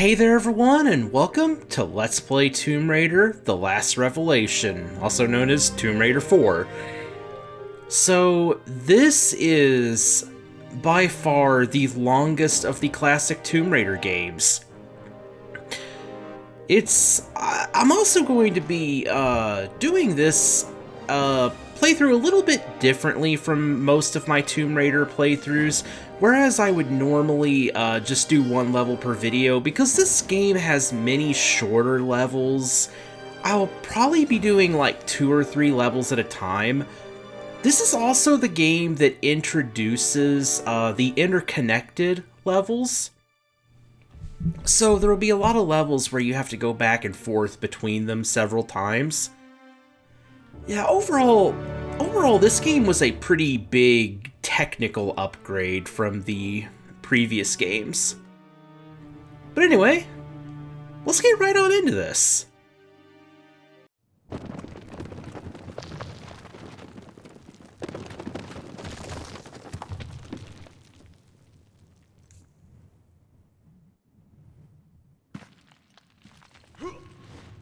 Hey there everyone, and welcome to Let's Play Tomb Raider: The Last Revelation, also known as Tomb Raider 4. So, this is by far the longest of the classic Tomb Raider games. I'm also going to be doing this playthrough a little bit differently from most of my Tomb Raider playthroughs, whereas I would normally just do one level per video. Because this game has many shorter levels, I'll probably be doing like 2 or 3 levels at a time. This is also the game that introduces the interconnected levels. So there will be a lot of levels where you have to go back and forth between them several times. Yeah, overall, this game was a pretty big technical upgrade from the previous games. But anyway, let's get right on into this.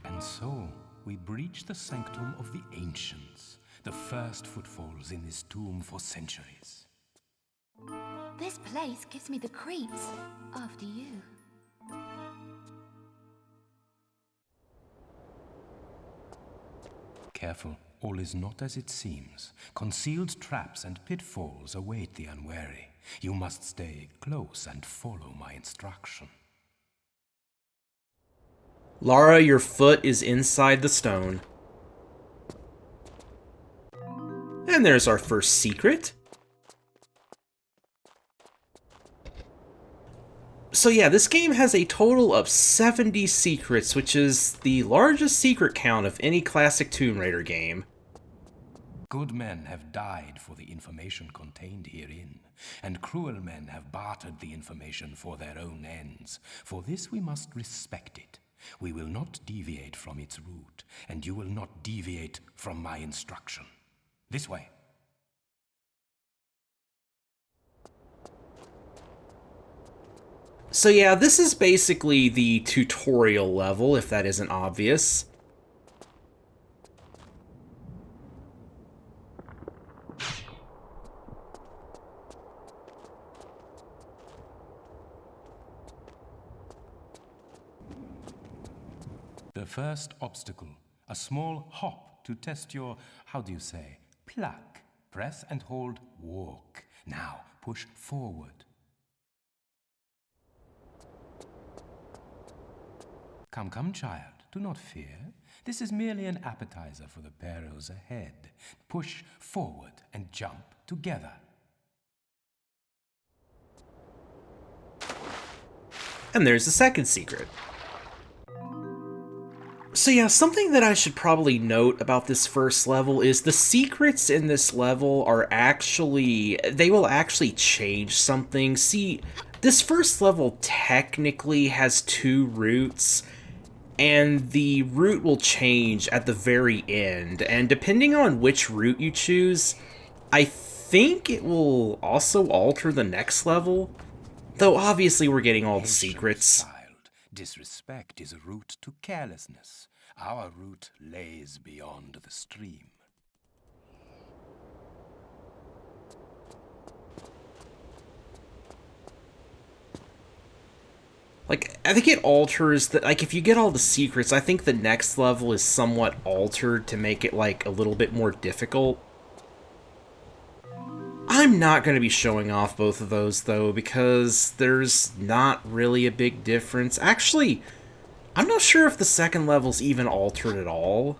And so, we breach the sanctum of the ancients, the first footfalls in this tomb for centuries. This place gives me the creeps, after you. Careful, all is not as it seems. Concealed traps and pitfalls await the unwary. You must stay close and follow my instruction. Lara, your foot is inside the stone. And there's our first secret. So yeah, this game has a total of 70 secrets, which is the largest secret count of any classic Tomb Raider game. Good men have died for the information contained herein, and cruel men have bartered the information for their own ends. For this we must respect it. We will not deviate from its route, and you will not deviate from my instruction. This way. So yeah, this is basically the tutorial level, if that isn't obvious. The first obstacle, a small hop to test your, how do you say, pluck. Press and hold walk. Now push forward. Come, come, child, do not fear. This is merely an appetizer for the perils ahead. Push forward and jump together. And there's the second secret. So yeah, something that I should probably note about this first level is the secrets in this level are they will actually change something. See, this first level technically has 2 routes, and the route will change at the very end, and depending on which route you choose, I think it will also alter the next level, though obviously we're getting all the secrets. Child, disrespect is a route to carelessness. Our route lays beyond the stream. Like, I think it alters that, like, if you get all the secrets, I think the next level is somewhat altered to make it, like, a little bit more difficult. I'm not going to be showing off both of those, though, because there's not really a big difference. Actually, I'm not sure if the second level's even altered at all.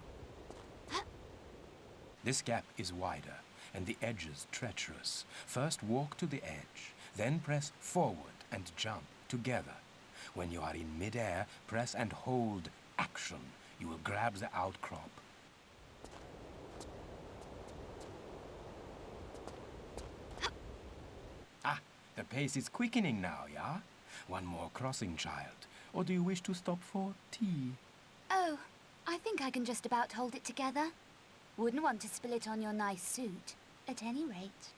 This gap is wider, and the edges treacherous. First walk to the edge, then press forward and jump together. When you are in midair, press and hold action. You will grab the outcrop. Ah, the pace is quickening now, yeah? One more crossing, child. Or do you wish to stop for tea? Oh, I think I can just about hold it together. Wouldn't want to spill it on your nice suit, at any rate.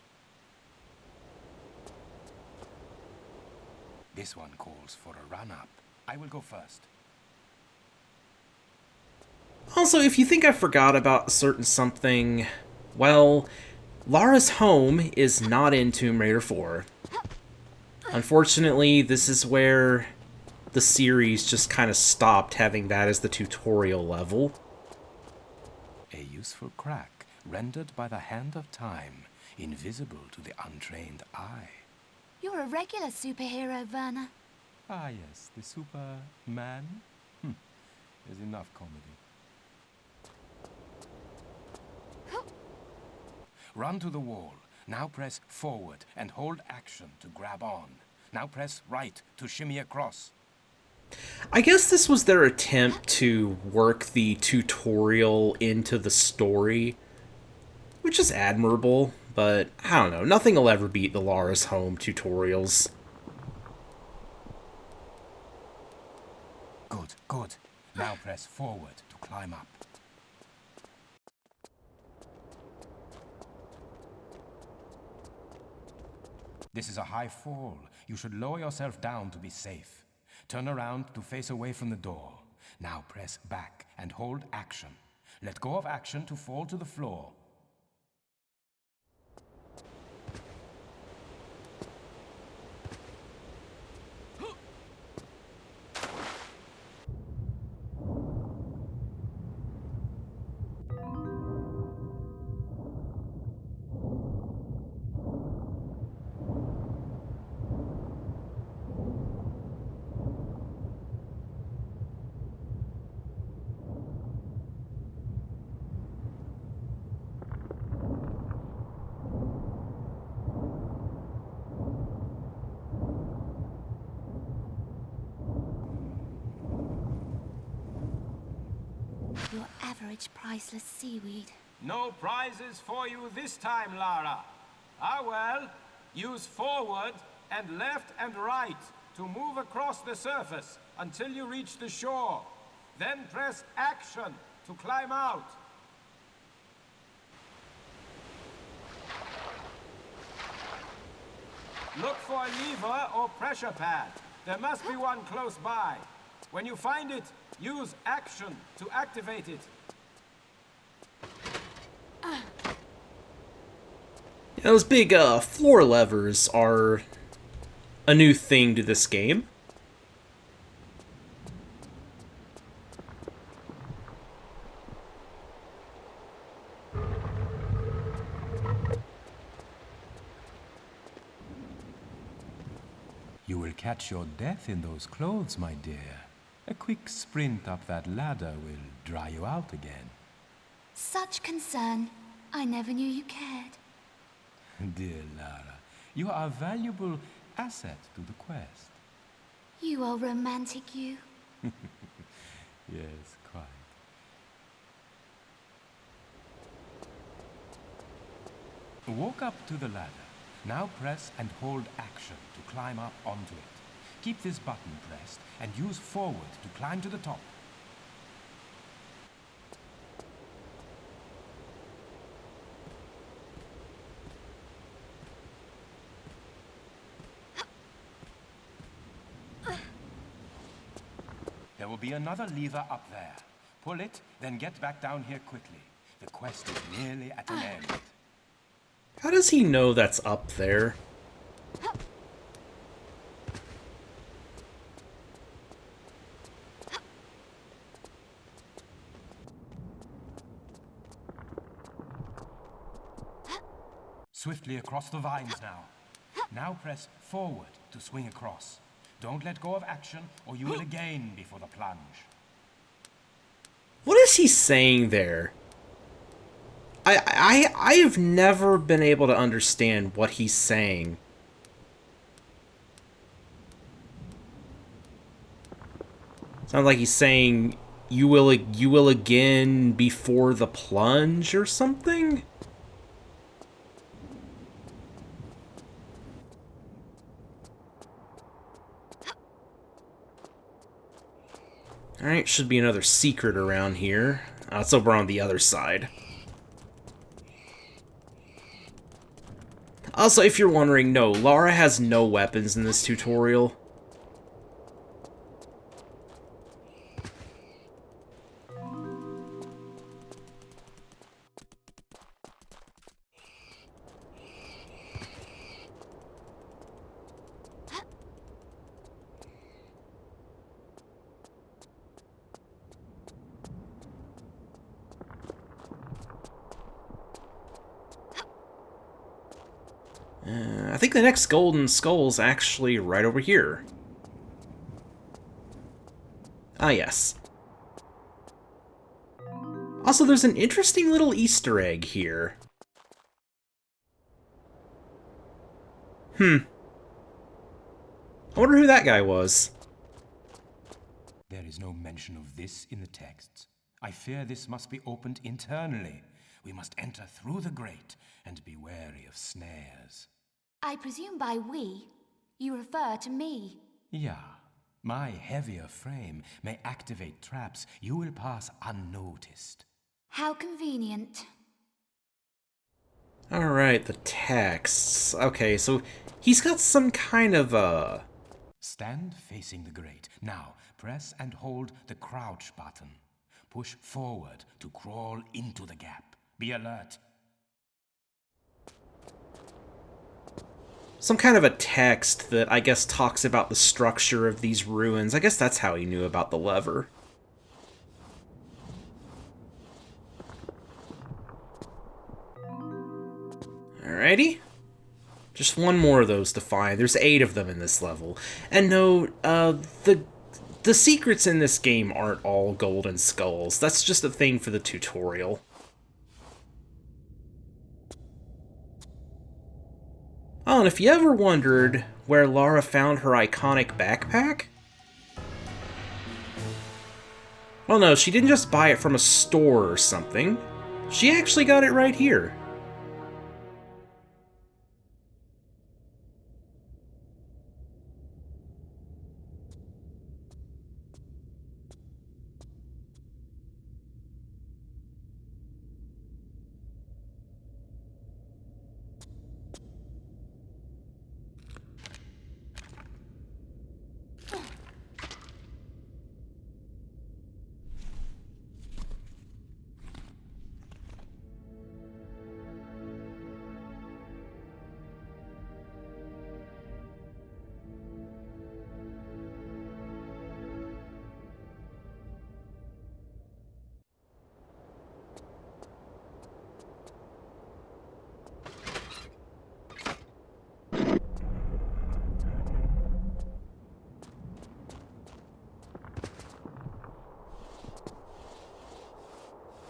This one calls for a run-up. I will go first. Also, if you think I forgot about a certain something, well, Lara's home is not in Tomb Raider 4. Unfortunately, this is where the series just kind of stopped having that as the tutorial level. A useful crack rendered by the hand of time, invisible to the untrained eye. You're a regular superhero, Werner. Ah yes, the Superman. There's enough comedy. Run to the wall. Now press forward and hold action to grab on. Now press right to shimmy across. I guess this was their attempt to work the tutorial into the story, which is admirable, but I don't know, nothing will ever beat the Lara's Home tutorials. Good, good. Now press forward to climb up. This is a high fall. You should lower yourself down to be safe. Turn around to face away from the door. Now press back and hold action. Let go of action to fall to the floor. Your average priceless seaweed. No prizes for you this time, Lara. Ah well, use forward and left and right to move across the surface until you reach the shore. Then press action to climb out. Look for a lever or pressure pad. There must be one close by. When you find it, use action to activate it. Those big floor levers are a new thing to this game. You will catch your death in those clothes, my dear. A quick sprint up that ladder will dry you out again. Such concern. I never knew you cared. Dear Lara, you are a valuable asset to the quest. You are romantic, you. Yes, quite. Walk up to the ladder. Now press and hold action to climb up onto it. Keep this button pressed and use forward to climb to the top. There will be another lever up there. Pull it, then get back down here quickly. The quest is nearly at an end. How does he know that's up there? Swiftly across the vines now. Now press forward to swing across. Don't let go of action or you will again before the plunge. What is he saying there? I have never been able to understand what he's saying. Sounds like he's saying you will again before the plunge or something? Alright, should be another secret around here. It's over on the other side. Also, if you're wondering, no, Lara has no weapons in this tutorial. I think the next golden skull's actually right over here. Ah, yes. Also, there's an interesting little Easter egg here. I wonder who that guy was. There is no mention of this in the texts. I fear this must be opened internally. We must enter through the grate and be wary of snares. I presume by we, you refer to me. Yeah. My heavier frame may activate traps. You will pass unnoticed. How convenient. Alright, the texts. Okay, so he's got some kind of, Stand facing the grate. Now, press and hold the crouch button. Push forward to crawl into the gap. Be alert. some kind of a text that I guess talks about the structure of these ruins. I guess that's how he knew about the lever. Alrighty. Just one more of those to find. There's 8 of them in this level. And no, the secrets in this game aren't all golden skulls. That's just a thing for the tutorial. Oh, and if you ever wondered where Lara found her iconic backpack, well, no, she didn't just buy it from a store or something. She actually got it right here.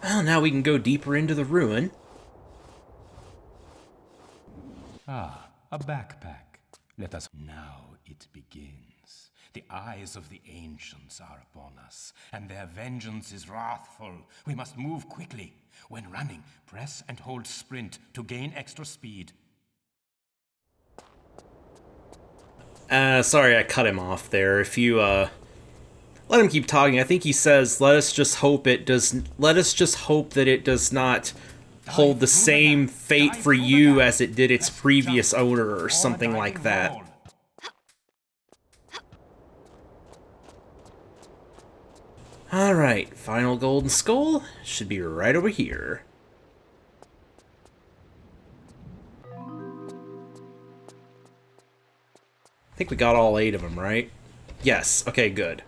Well, now we can go deeper into the ruin. Ah, a backpack. Let us... Now it begins. The eyes of the ancients are upon us, and their vengeance is wrathful. We must move quickly. When running, press and hold sprint to gain extra speed. Sorry I cut him off there. If you, let him keep talking. I think he says, let us just hope that it does not hold the same fate for you as it did its previous owner, or something like that. Alright, final golden skull should be right over here. I think we got all 8 of them, right? Yes, okay, good.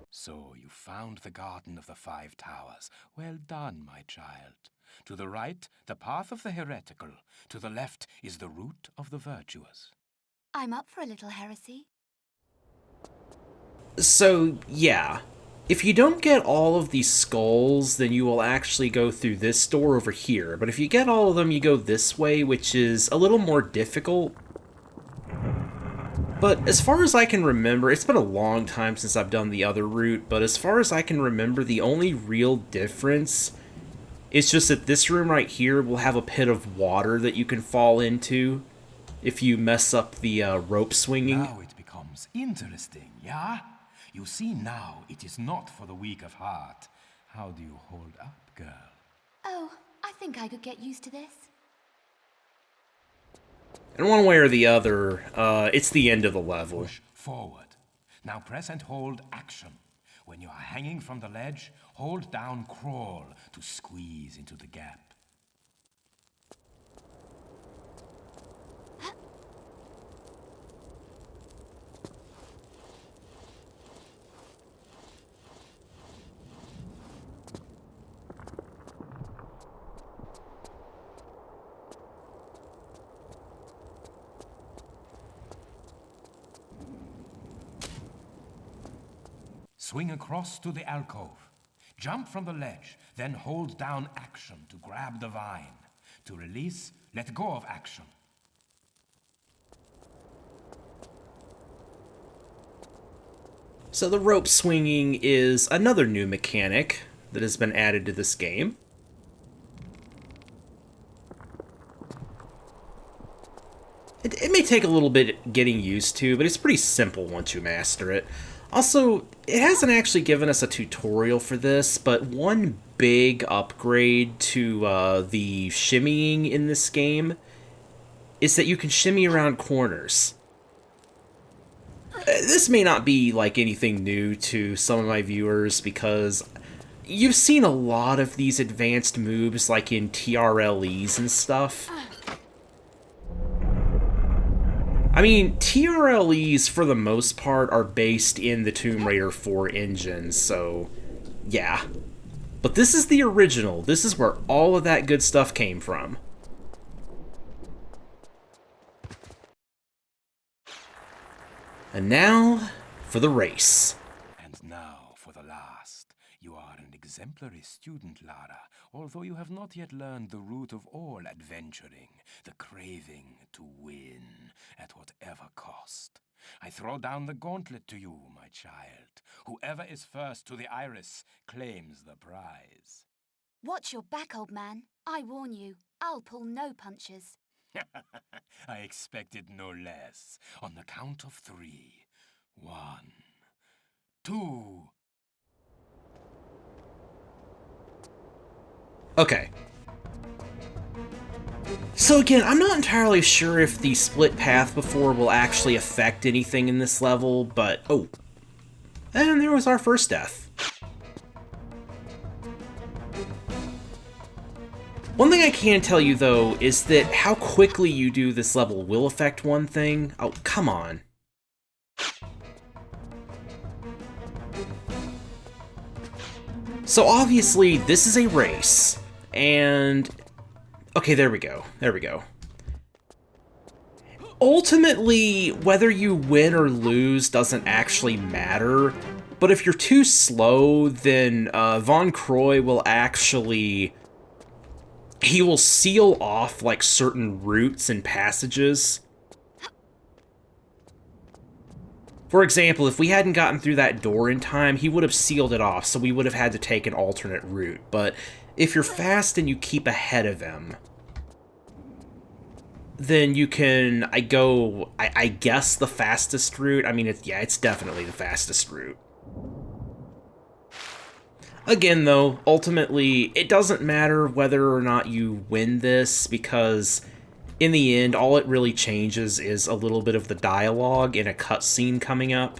So you found the Garden of the Five Towers. Well done, my child. To the right, the path of the heretical. To the left is the route of the virtuous. I'm up for a little heresy. So, yeah. If you don't get all of these skulls, then you will actually go through this door over here. But if you get all of them, you go this way, which is a little more difficult. But as far as I can remember, it's been a long time since I've done the other route, but as far as I can remember, the only real difference is just that this room right here will have a pit of water that you can fall into if you mess up the rope swinging. Now it becomes interesting, yeah? You see now, it is not for the weak of heart. How do you hold up, girl? Oh, I think I could get used to this. In one way or the other, it's the end of the level. Push forward. Now press and hold action. When you are hanging from the ledge, hold down crawl to squeeze into the gap. Swing across to the alcove. Jump from the ledge, then hold down action to grab the vine. To release, let go of action. So the rope swinging is another new mechanic that has been added to this game. It may take a little bit getting used to, but it's pretty simple once you master it. Also, it hasn't actually given us a tutorial for this, but one big upgrade to the shimmying in this game is that you can shimmy around corners. This may not be like anything new to some of my viewers because you've seen a lot of these advanced moves like in TRLEs and stuff. I mean, TRLEs for the most part are based in the Tomb Raider 4 engine, so yeah. But this is the original. This is where all of that good stuff came from. And now, for the race. And now for the last. You are an exemplary student, Lara, although you have not yet learned the root of all adventuring, the craving to win, at whatever cost. I throw down the gauntlet to you, my child. Whoever is first to the iris claims the prize. Watch your back, old man. I warn you, I'll pull no punches. I expected no less. On the count of 3. 1, 2... Okay. So again, I'm not entirely sure if the split path before will actually affect anything in this level, but oh. And there was our first death. One thing I can tell you, though, is that how quickly you do this level will affect one thing. Oh, come on. So obviously, this is a race, and... Okay, there we go. There we go. Ultimately, whether you win or lose doesn't actually matter, but if you're too slow, then Von Croy will actually... He will seal off, like, certain routes and passages. For example, if we hadn't gotten through that door in time, he would have sealed it off, so we would have had to take an alternate route. But if you're fast and you keep ahead of him, then you can, I guess, the fastest route. I mean, it's definitely the fastest route. Again, though, ultimately, it doesn't matter whether or not you win this, because in the end, all it really changes is a little bit of the dialogue in a cutscene coming up.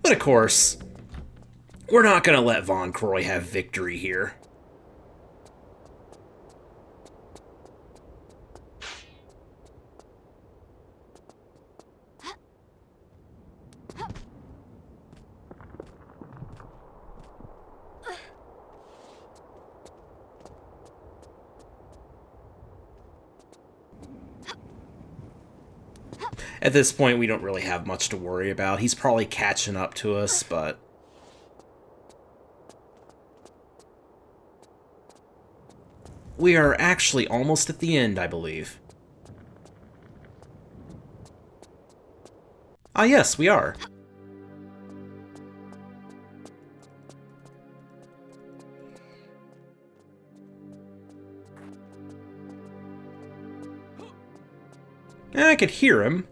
But of course, we're not going to let Von Croy have victory here. At this point, we don't really have much to worry about. He's probably catching up to us, but... We are actually almost at the end, I believe. Ah, yes, we are. I could hear him.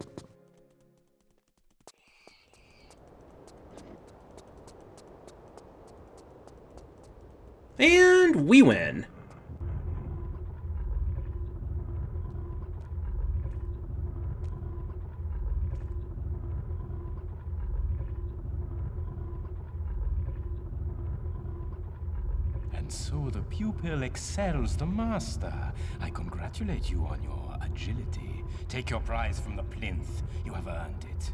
And we win. And so the pupil excels the master. I congratulate you on your agility. Take your prize from the plinth. You have earned it.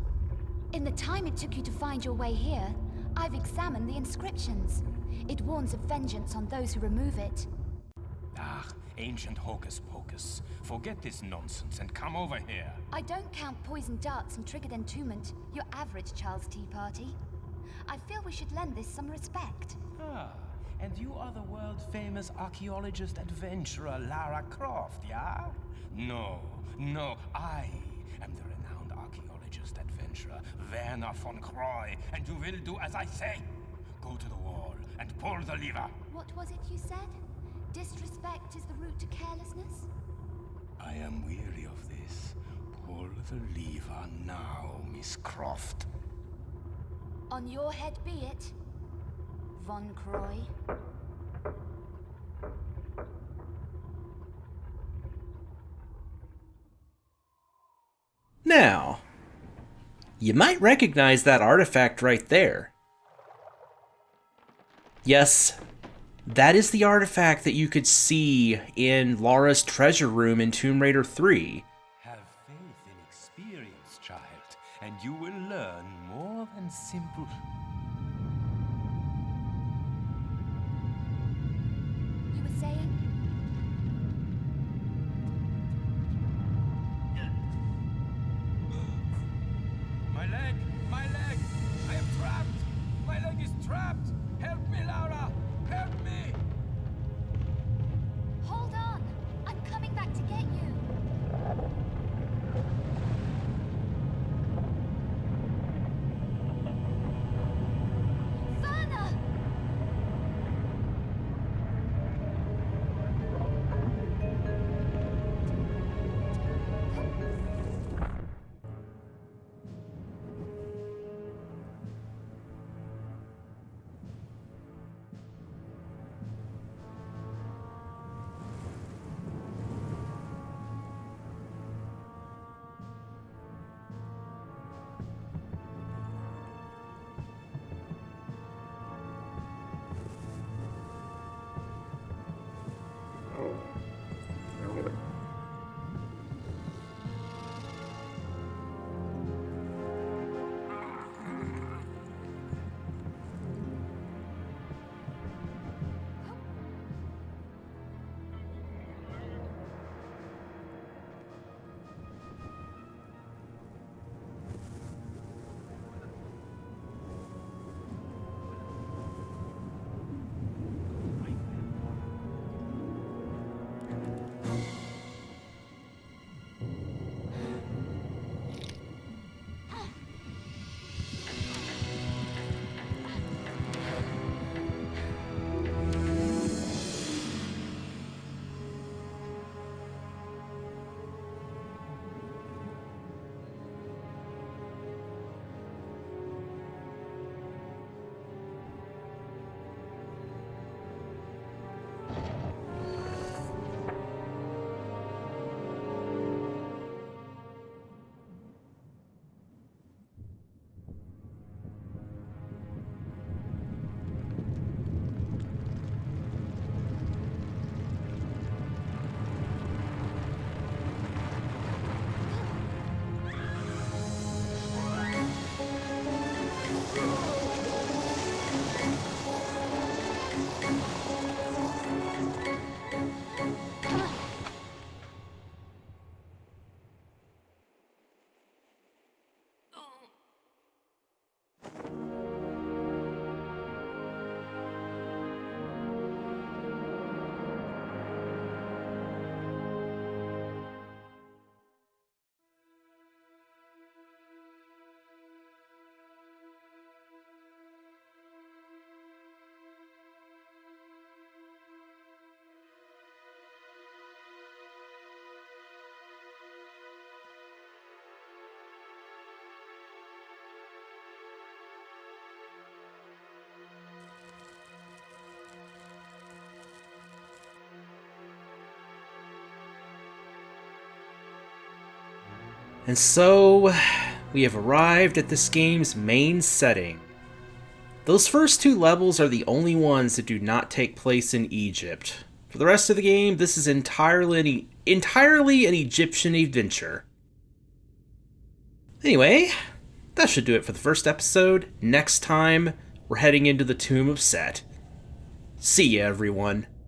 In the time it took you to find your way here, I've examined the inscriptions. It warns of vengeance on those who remove it. Ah, Ancient hocus pocus. Forget this nonsense and come over here. I don't count poisoned darts and triggered entombment, your average Charles Tea Party. I feel we should lend this some respect. Ah, and you are the world-famous archaeologist adventurer Lara Croft, yeah? No, I am the renowned archaeologist adventurer Werner von Croy, and you will do as I say. Go to the wall and pull the lever. What was it you said? Disrespect is the route to carelessness? I am weary of this. Pull the lever now, Miss Croft. On your head be it, Von Croy. Now, you might recognize that artifact right there. Yes, that is the artifact that you could see in Lara's treasure room in Tomb Raider 3. Have faith in experience, child, and you will learn more than simple... You were saying? My leg! My leg! I am trapped! My leg is trapped! Help me, Lara! Help me! Hold on! I'm coming back to get you! Werner! And so, we have arrived at this game's main setting. Those first two levels are the only ones that do not take place in Egypt. For the rest of the game, this is entirely an Egyptian adventure. Anyway, that should do it for the first episode. Next time, we're heading into the Tomb of Seth. See ya, everyone.